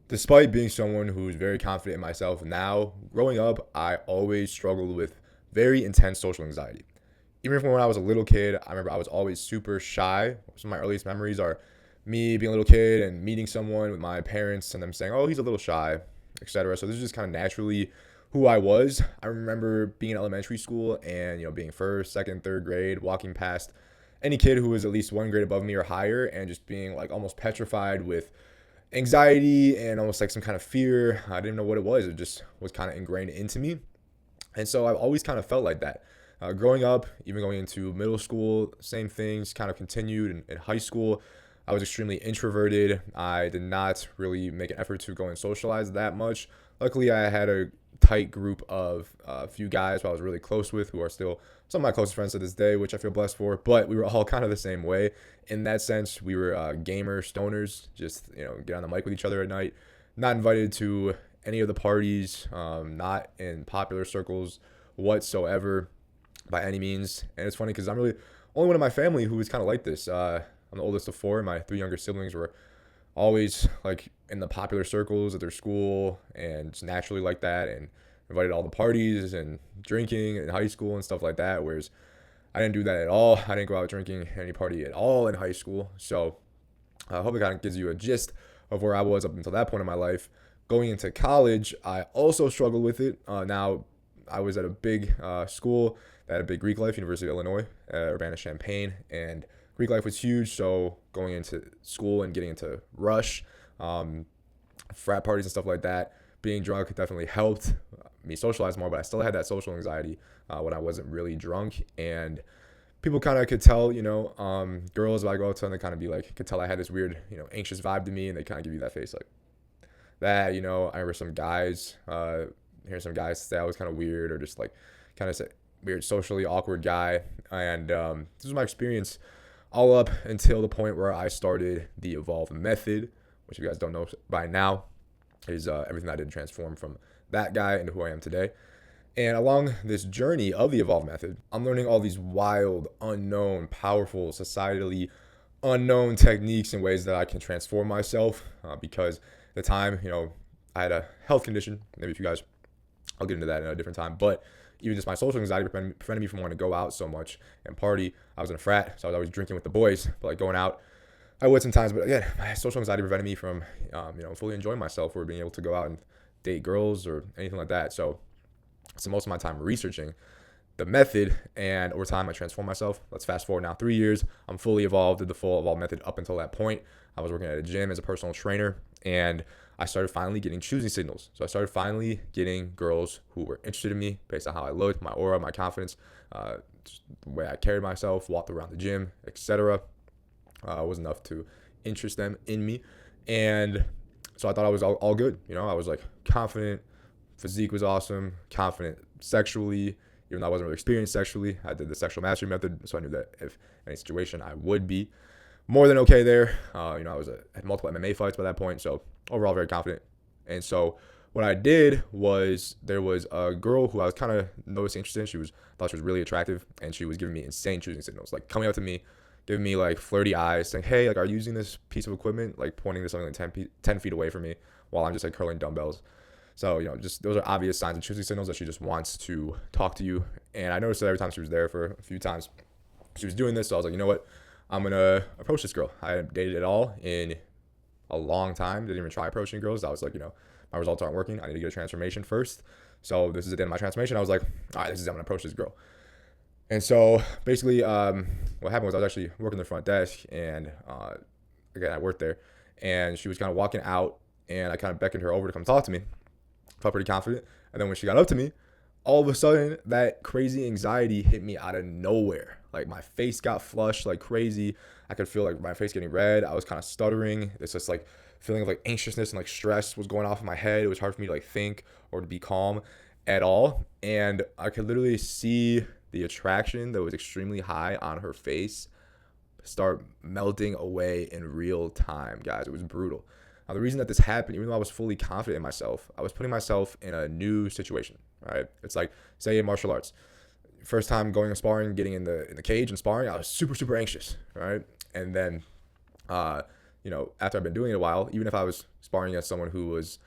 Despite being someone who's very confident in myself now, growing up, I always struggled with very intense social anxiety. Even from when I was a little kid, I remember I was always super shy. Some of my earliest memories are me being a little kid and meeting someone with my parents and them saying, "Oh, he's a little shy," etc. So this is just kind of naturally who I was. I remember being in elementary school and being first, second, third grade, walking past any kid who was at least one grade above me or higher, and just being like almost petrified with anxiety and almost like some kind of fear. I didn't know what it was. It just was kind of ingrained into me. And so I've always kind of felt like that. Growing up, even going into middle school, same things kind of continued in high school. I was extremely introverted. I did not really make an effort to go and socialize that much. Luckily, I had a tight group of a few guys who I was really close with who are still some of my closest friends to this day, which I feel blessed for. But we were all kind of the same way. In that sense, we were gamers, stoners, just get on the mic with each other at night. Not invited to any of the parties, not in popular circles whatsoever by any means. And it's funny because I'm really only one of my family who is kind of like this. I'm the oldest of four. My three younger siblings were always like in the popular circles at their school and just naturally like that, and invited all the parties and drinking in high school and stuff like that. Whereas I didn't do that at all. I didn't go out drinking any party at all in high school. So I hope it kind of gives you a gist of where I was up until that point in my life. Going into college, I also struggled with it. Now, I was at a big school that had a big Greek life, University of Illinois, Urbana-Champaign, and Greek life was huge. So going into school and getting into rush, frat parties and stuff like that, being drunk definitely helped me socialize more, but I still had that social anxiety when I wasn't really drunk. And people kind of could tell, girls, if I go out to them, they kind of be like, could tell I had this weird, anxious vibe to me, and they kind of give you that face like that. I remember some guys, hearing some guys say I was kind of weird or just like kind of say weird, socially awkward guy. And this was my experience all up until the point where I started the Evolve method, which if you guys don't know by now is everything I did to transform from that guy into who I am today. And along this journey of the Evolve method, I'm learning all these wild, unknown, powerful, societally unknown techniques and ways that I can transform myself because at the time, I had a health condition. Maybe if you guys, I'll get into that in a different time. But even just my social anxiety prevented me from wanting to go out so much and party. I was in a frat, so I was always drinking with the boys. But like going out, I would sometimes. But again, my social anxiety prevented me from, fully enjoying myself or being able to go out and date girls or anything like that. So most of my time researching the method, and over time I transformed myself. Let's fast forward now 3 years. I'm fully evolved, did the full Evolve method. Up until that point, I was working at a gym as a personal trainer, and I started finally getting choosing signals. So I started finally getting girls who were interested in me based on how I looked, my aura, my confidence, the way I carried myself, walked around the gym, etc. Was enough to interest them in me. And so I thought I was all good. I was like confident, physique was awesome, confident sexually, even though I wasn't really experienced sexually. I did the sexual mastery method, so I knew that if in any situation I would be more than okay there. I had multiple MMA fights by that point, so overall very confident. And so what I did was there was a girl who I was kind of noticing interested in. Thought she was really attractive, and she was giving me insane choosing signals, like coming up to me, giving me like flirty eyes, saying, "Hey, like, are you using this piece of equipment?" Like pointing to something like 10 feet away from me while I'm just like curling dumbbells. So, just those are obvious signs of choosing signals that she just wants to talk to you. And I noticed that every time she was there for a few times, she was doing this. So I was like, you know what? I'm going to approach this girl. I hadn't dated at all in a long time. Didn't even try approaching girls. I was like, my results aren't working. I need to get a transformation first. So this is the end of my transformation. I was like, all right, this is I'm going to approach this girl. And so basically what happened was I was actually working the front desk, and again, I worked there, and she was kind of walking out, and I kind of beckoned her over to come talk to me. Felt pretty confident. And then when she got up to me, all of a sudden that crazy anxiety hit me out of nowhere. Like my face got flushed like crazy. I could feel like my face getting red. I was kind of stuttering. It's just like feeling of like anxiousness and like stress was going off in my head. It was hard for me to like think or to be calm at all. And I could literally see the attraction that was extremely high on her face start melting away in real time, guys. It was brutal. Now, the reason that this happened, even though I was fully confident in myself, I was putting myself in a new situation, right? It's like, say in martial arts, first time going and sparring, getting in the cage and sparring, I was super, super anxious, right? And then, after I've been doing it a while, even if I was sparring against someone who was,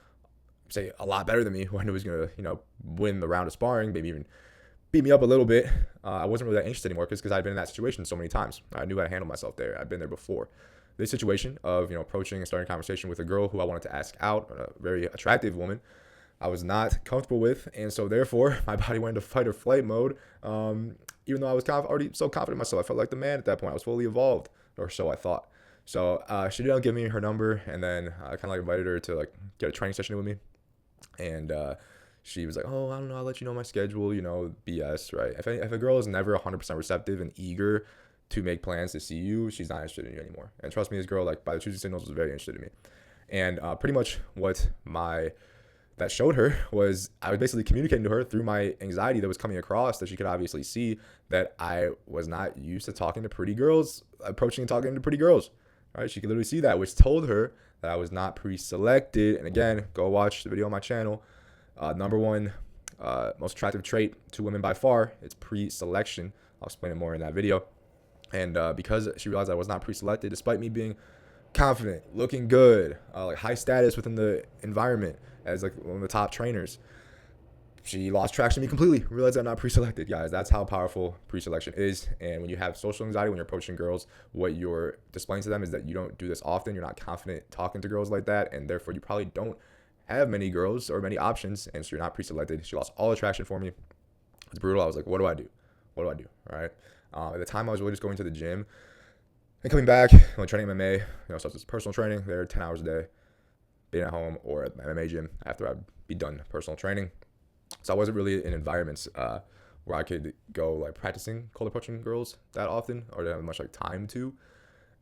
say, a lot better than me, who I knew was going to, win the round of sparring, maybe even beat me up a little bit, I wasn't really that interested anymore because I'd been in that situation so many times. I knew how to handle myself there. I'd been there before. This situation of, approaching and starting a conversation with a girl who I wanted to ask out, a very attractive woman, I was not comfortable with. And so therefore, my body went into fight or flight mode. Even though I was already so confident in myself, I felt like the man at that point. I was fully evolved, or so I thought. So she did not give me her number, and then I kind of invited her to get a training session with me. And she was like, oh, I don't know, I'll let you know my schedule, BS, right? If a girl is never 100% receptive and eager to make plans to see you, she's not interested in you anymore. And trust me, this girl, by the choosing signals, was very interested in me. And pretty much what that showed her was I was basically communicating to her through my anxiety that was coming across, that she could obviously see that I was not used to talking to pretty girls, approaching and talking to pretty girls, right? She could literally see that, which told her that I was not pre-selected. And again, go watch the video on my channel. Number one most attractive trait to women by far, it's pre-selection. I'll explain it more in that video. And because she realized I was not pre-selected, despite me being confident, looking good, high status within the environment as one of the top trainers, she lost traction to me completely. Realized I'm not pre-selected, guys. That's how powerful pre-selection is. And when you have social anxiety, when you're approaching girls, what you're displaying to them is that you don't do this often. You're not confident talking to girls like that, and therefore you probably don't have many girls or many options, and so you're not pre-selected. She lost all attraction for me. It's brutal. I was like, what do I do? What do I do? All right. At the time, I was really just going to the gym and coming back, training MMA. So it's personal training there, 10 hours a day, being at home or at the MMA gym after I'd be done personal training. So I wasn't really in environments where I could go practicing cold approaching girls that often, or didn't have much time to.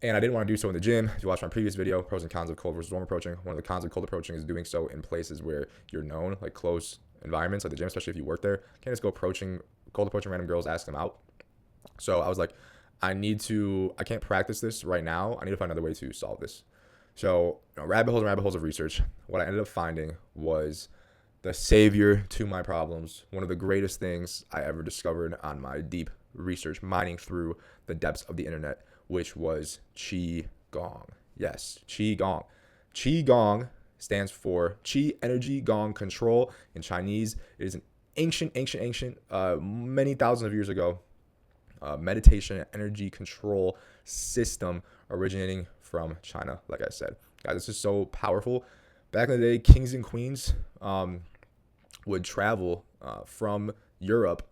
And I didn't want to do so in the gym. If you watch my previous video, pros and cons of cold versus warm approaching, one of the cons of cold approaching is doing so in places where you're known, close environments, like the gym, especially if you work there. You can't just go cold approaching random girls, ask them out. So I was like, I can't practice this right now. I need to find another way to solve this. So rabbit holes of research. What I ended up finding was the savior to my problems. One of the greatest things I ever discovered on my deep research, mining through the depths of the internet, which was Qi Gong. Yes, Qi Gong. Qi Gong stands for Qi Energy Gong Control. In Chinese, it is an ancient, many thousands of years ago, meditation and energy control system originating from China, like I said. Guys, this is so powerful. Back in the day, kings and queens would travel from Europe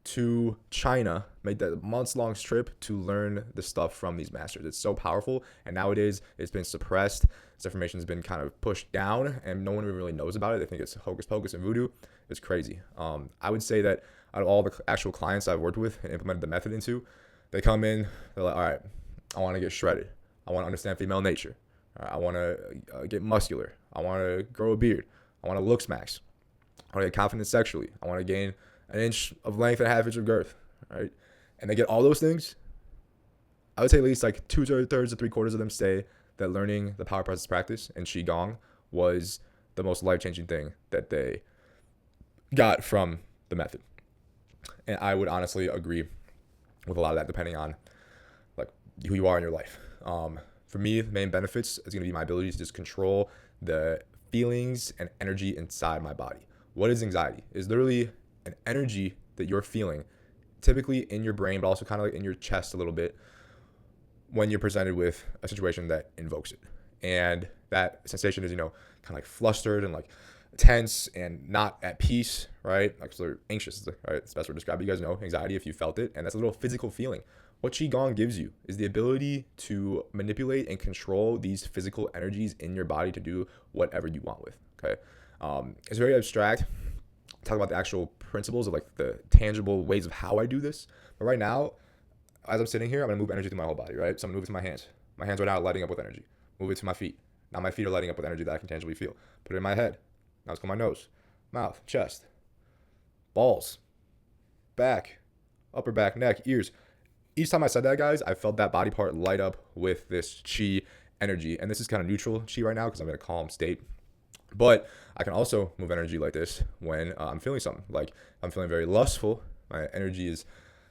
to China, make that months-long trip to learn the stuff from these masters. It's so powerful, and nowadays it's been suppressed. This information has been kind of pushed down, and no one really knows about it. They think it's hocus pocus and voodoo. It's crazy. I would say that out of all the actual clients I've worked with and implemented the method into, they come in, they're like, all right, I want to get shredded. I want to understand female nature. I want to get muscular. I want to grow a beard. I want to look smacks. I want to get confident sexually. I want to gain an inch of length and a half inch of girth, right? And they get all those things. I would say at least 2/3 to 3/4 of them say that learning the power presence practice and Qigong was the most life-changing thing that they got from the method. And I would honestly agree with a lot of that, depending on who you are in your life. For me, the main benefits is going to be my ability to just control the feelings and energy inside my body. What is anxiety? It's literally an energy that you're feeling, typically in your brain, but also kind of in your chest a little bit, when you're presented with a situation that invokes it. And that sensation is, kind of flustered and tense and not at peace, right? So anxious, right? It's the best way to describe it. You guys know anxiety if you felt it, and that's a little physical feeling. What Qigong gives you is the ability to manipulate and control these physical energies in your body to do whatever you want with, okay? It's very abstract. Talk about the actual principles of the tangible ways of how I do this. But right now, as I'm sitting here, I'm gonna move energy through my whole body, right? So I'm gonna move it to my hands. My hands right now are lighting up with energy. Move it to my feet. Now my feet are lighting up with energy that I can tangibly feel. Put it in my head. Now let's go my nose, mouth, chest, balls, back, upper back, neck, ears. Each time I said that, guys, I felt that body part light up with this Qi energy. And this is kind of neutral Qi right now because I'm in a calm state. But I can also move energy like this when I'm feeling something. I'm feeling very lustful. My energy is,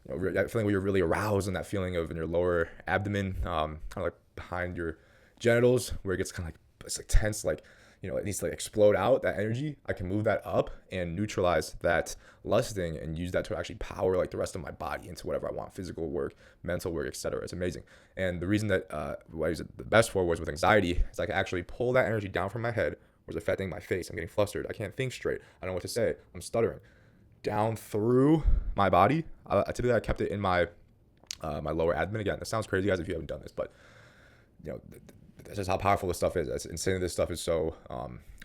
that feeling where you're really aroused, and that feeling of in your lower abdomen, kind of behind your genitals where it gets kind of like, it's like tense, like, it needs to like explode out that energy. I can move that up and neutralize that lusting and use that to actually power like the rest of my body into whatever I want, physical work, mental work, etc. It's amazing. And the reason that what I use it the best for was with anxiety is I can actually pull that energy down from my head, was affecting my face. I'm getting flustered. I can't think straight. I don't know what to say. I'm stuttering. Down through my body. Typically I kept it in my my lower abdomen. Again, this sounds crazy, guys, if you haven't done this, but that's just how powerful this stuff is. That's insane. This stuff is so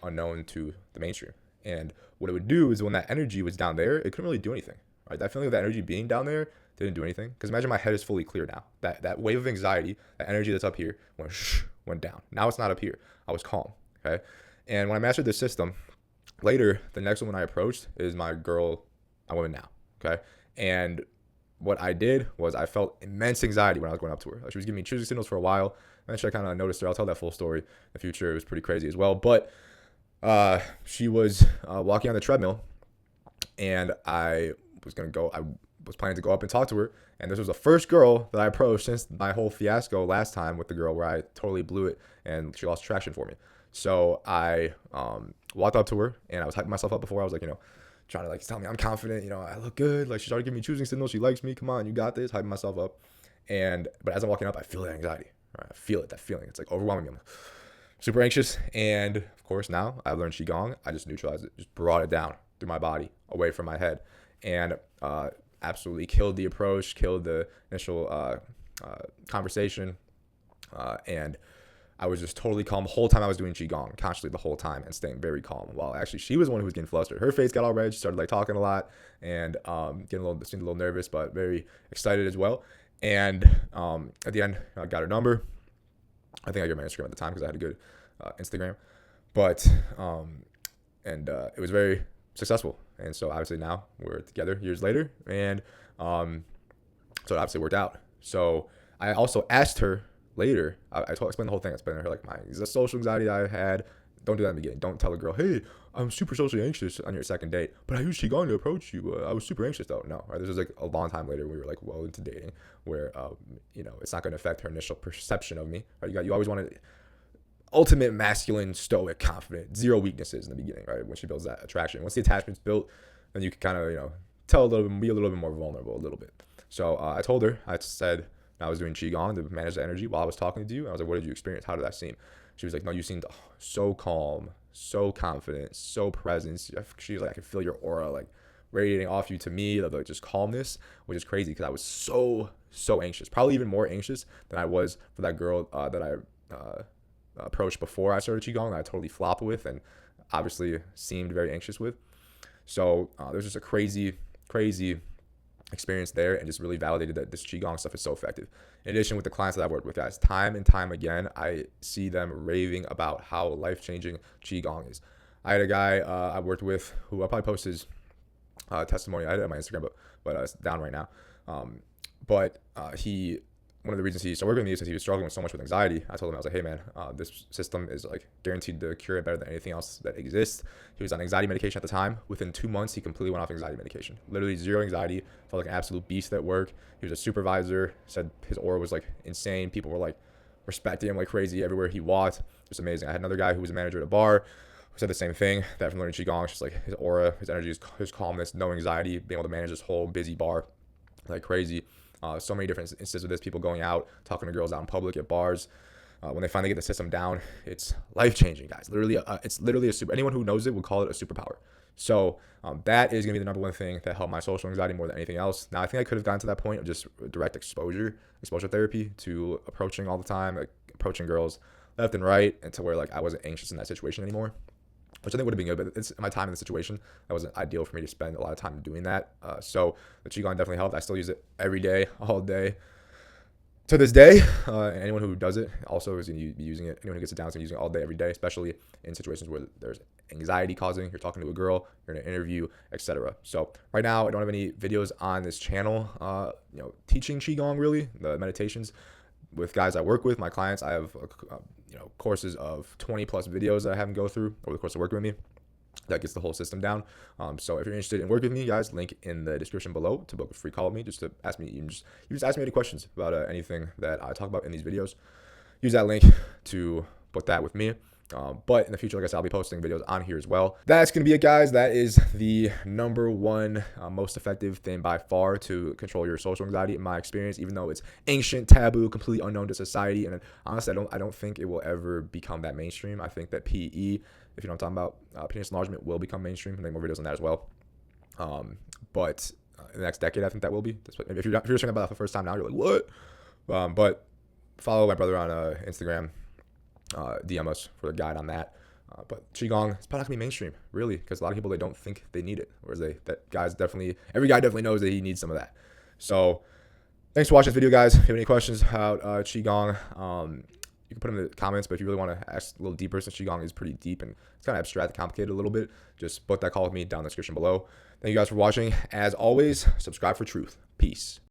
unknown to the mainstream. And what it would do is when that energy was down there, it couldn't really do anything. Right? That feeling of that energy being down there didn't do anything. Because imagine my head is fully clear now. That wave of anxiety, that energy that's up here, went down. Now it's not up here. I was calm. Okay. And when I mastered this system, later the next woman I approached is my girl, my woman now. Okay. And what I did was I felt immense anxiety when I was going up to her. She was giving me choosing signals for a while. Eventually, I kind of noticed her. I'll tell that full story in the future. It was pretty crazy as well. But she was walking on the treadmill, and I was planning to go up and talk to her. And this was the first girl that I approached since my whole fiasco last time with the girl where I totally blew it and she lost traction for me. So I walked up to her, and I was hyping myself up before. I was like, trying to like tell me I'm confident, I look good. Like she started giving me choosing signals. She likes me. Come on, you got this. Hyping myself up. But as I'm walking up, I feel that anxiety. Right? I feel it, that feeling. It's like overwhelming me. I'm super anxious. And of course now I've learned Qigong. I just neutralized it, just brought it down through my body, away from my head. And absolutely killed the approach, killed the initial conversation. And I was just totally calm the whole time I was doing Qigong, consciously the whole time, and staying very calm. While actually she was the one who was getting flustered. Her face got all red. She started like talking a lot and seemed a little nervous, but very excited as well. And at the end, I got her number. I think I got my Instagram at the time because I had a good Instagram. But it was very successful. And so obviously now we're together years later, and so it obviously worked out. So I also asked her later, I explained the whole thing. I explained to her like the social anxiety that I had. Don't do that in the beginning. Don't tell a girl, hey, I'm super socially anxious on your second date, but I used Qigong to approach you. I was super anxious though. No, right? This was like a long time later. We were like well into dating, where it's not going to affect her initial perception of me. Right? You always want to ultimate masculine, stoic, confident, zero weaknesses in the beginning, right? When she builds that attraction, once the attachment's built, then you can kind of tell a little bit, be a little bit more vulnerable, a little bit. So I told her, I said I was doing Qigong to manage the energy while I was talking to you. And I was like, what did you experience? How did that seem? She was like, no, you seemed so calm, so confident, so present. She was like, I could feel your aura like radiating off you to me, like just calmness, which is crazy because I was so anxious, probably even more anxious than I was for that girl that I approached before I started Qigong that I totally flopped with and obviously seemed very anxious with. So there's just a crazy experience there, and just really validated that this Qigong stuff is so effective. In addition, with the clients that I've worked with, guys, time and time again, I see them raving about how life-changing Qigong is. I had a guy I worked with who I'll probably post his testimony. I had it on my Instagram, but it's down right now. One of the reasons he started working with me is because he was struggling so much with anxiety. I told him, I was like, hey man, this system is like guaranteed to cure it better than anything else that exists. He was on anxiety medication at the time. Within 2 months, he completely went off anxiety medication. Literally zero anxiety. Felt like an absolute beast at work. He was a supervisor. Said his aura was like insane. People were like respecting him like crazy everywhere he walked. Just amazing. I had another guy who was a manager at a bar who said the same thing. That from learning Qigong, it's just like his aura, his energy, his calmness, no anxiety, being able to manage this whole busy bar like crazy. So many different instances of this, people going out, talking to girls out in public at bars. When they finally get the system down, it's life-changing, guys. Literally, it's literally a super. Anyone who knows it would call it a superpower. So that is going to be the number one thing that helped my social anxiety more than anything else. Now, I think I could have gotten to that point of just direct exposure therapy to approaching all the time, like approaching girls left and right, and to where like I wasn't anxious in that situation anymore, which I think would have been good, but it's my time in the situation. That wasn't ideal for me to spend a lot of time doing that. So the Qigong definitely helped. I still use it every day, all day. To this day, and anyone who does it also is going to be using it. Anyone who gets it down is going to be using it all day, every day, especially in situations where there's anxiety causing. You're talking to a girl, you're in an interview, etc. So right now, I don't have any videos on this channel, teaching Qigong really, the meditations. With guys I work with, my clients, I have courses of 20 plus videos that I have them go through over the course of working with me. That gets the whole system down. So if you're interested in working with me, guys, link in the description below to book a free call with me. Just to ask me, you just ask me any questions about anything that I talk about in these videos. use that link to book that with me. But in the future, like I said, I'll be posting videos on here as well. That's going to be it, guys. That is the number one most effective thing by far to control your social anxiety, in my experience, even though it's ancient, taboo, completely unknown to society. And honestly, I don't think it will ever become that mainstream. I think that PE, if you know what I'm talking about, penis enlargement, will become mainstream. I'll make more videos on that as well. But in the next decade, I think that will be. If you're hearing about that for the first time now, you're like, what? But follow my brother on Instagram. DM us for the guide on that. But Qigong, it's probably not gonna be mainstream, really, because a lot of people, they don't think they need it, whereas every guy definitely knows that he needs some of that. So thanks for watching this video, guys. If you have any questions about Qigong, you can put them in the comments. But if you really want to ask a little deeper, since Qigong is pretty deep and it's kind of abstract and complicated a little bit, just book that call with me down in the description below. Thank you guys for watching. As always, subscribe for truth. Peace.